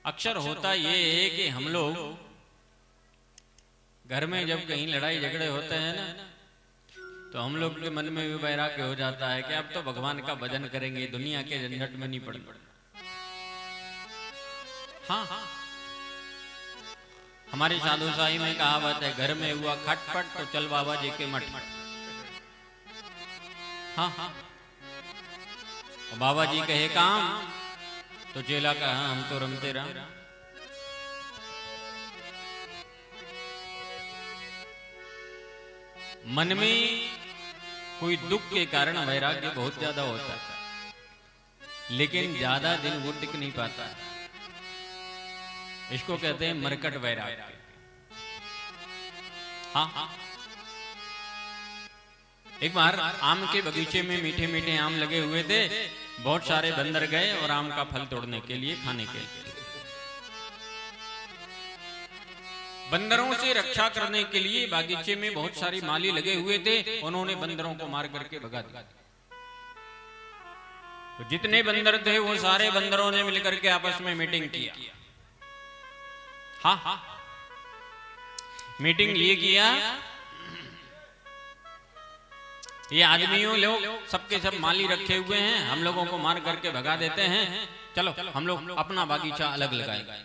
अक्सर होता ये है कि हम लोग घर में जब कहीं लड़ाई झगड़े होते हैं ना, तो हम लोग के मन में भी वैराग्य हो जाता है कि अब तो भगवान का भजन करेंगे, दुनिया के झंझट में नहीं पड़ेंगे। हाँ, हमारी साधु साई में कहावत है, घर में हुआ खटपट तो चल बाबा जी के मठ। हाँ, बाबा जी कहे काम तो चेला कहा हम तो रमते राम। मन में कोई दुख के कारण वैराग्य बहुत ज्यादा होता है, लेकिन ज्यादा दिन वो टिक नहीं पाता है। इसको कहते हैं मरकट वैराग्य। हाँ, एक बार आम के बगीचे में मीठे मीठे आम लगे हुए थे। बहुत सारे बंदर गए और आम का फल तोड़ने के लिए, खाने के लिए। बंदरों से रक्षा करने के लिए बागीचे में बहुत सारी माली लगे हुए थे। उन्होंने बंदरों को मार करके भगा दिया। तो जितने बंदर थे वो सारे बंदरों ने मिलकर के आपस में मीटिंग किया। हाँ, मीटिंग ये किया, ये आदमियों लोग सबके सब माली रखे हुए हैं, हम लोगों को मार करके भगा देते हैं। चलो हम लोग अपना बागीचा अलग लगाएंगे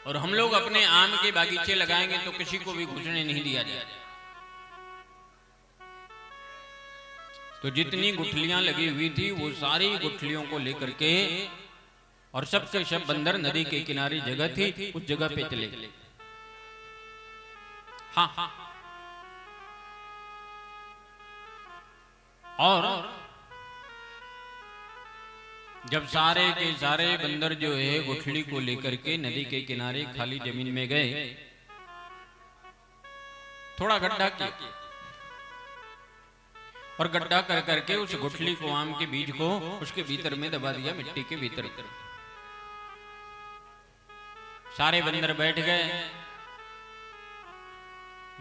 और हम लोग अपने आम के बागीचे लगाएंगे तो किसी को भी घुसने नहीं दिया जाए। तो जितनी गुठलियां लगी हुई थी वो सारी गुठलियों को लेकर के, और सबके सब बंदर नदी के किनारे जगह थी, उस जगह पे चले गए। हाँ, और जब सारे के सारे बंदर जो है गुठली को लेकर के नदी के किनारे खाली जमीन में गए, थोड़ा गड्ढा किया और गड्ढा कर करके उस गुठली को, आम के बीज को उसके भीतर में दबा दिया, मिट्टी के भीतर। सारे बंदर बैठ गए।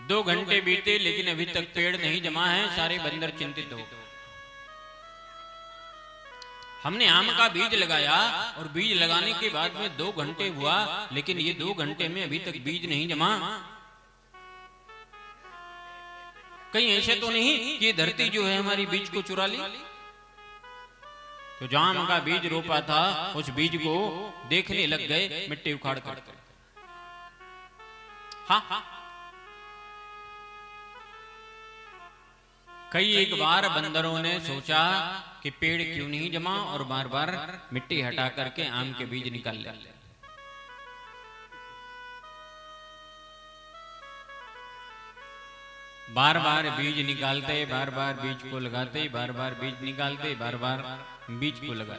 2 घंटे बीते लेकिन अभी तक पेड़ नहीं जमा है। सारे बंदर चिंतित हो। हमने आम का बीज लगाया और बीज लगाने के बाद में 2 घंटे हुआ, लेकिन ये 2 घंटे में अभी तक बीज नहीं जमा। कहीं ऐसे तो नहीं कि ये धरती जो है हमारी बीज को चुरा ली? तो जहां आम का बीज रोपा था उस बीज को देखने लग गए, मिट्टी उखाड़ कर। हाँ, कई एक बार बंदरों ने सोचा कि पेड़ क्यों नहीं जमा, और बार बार मिट्टी हटा करके आम के बीज निकाल ले। बार बार बीज निकालते, बार बार बीज को लगाते, बार बार बीज निकालते, बार बार बीज को लगा।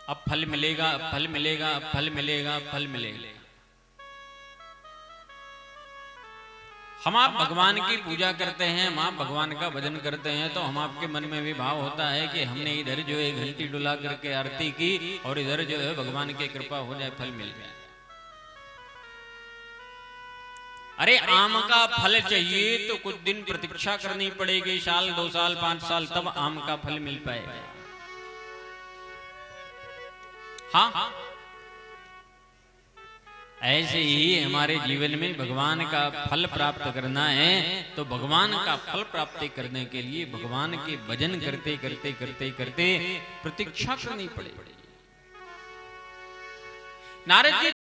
अब फल मिलेगा, अब फल मिलेगा, अब फल मिलेगा, अब फल मिलेगा। हम आप भगवान की पूजा करते हैं, हम आप भगवान का भजन करते हैं, तो हम आपके मन में भी भाव होता है कि हमने इधर जो है घंटी डुला करके आरती की और इधर जो है भगवान की कृपा हो जाए, फल मिल जाए। अरे आम का फल चाहिए तो कुछ दिन प्रतीक्षा करनी पड़ेगी, 1 साल 2 साल 5 साल, तब आम का फल मिल पाएगा। हाँ, ऐसे ही हमारे जीवन में भगवान का फल प्राप्त करना है, तो भगवान का फल प्राप्त करने के लिए भगवान के भजन करते करते करते करते प्रतीक्षा करनी पड़ेगी। नारद जी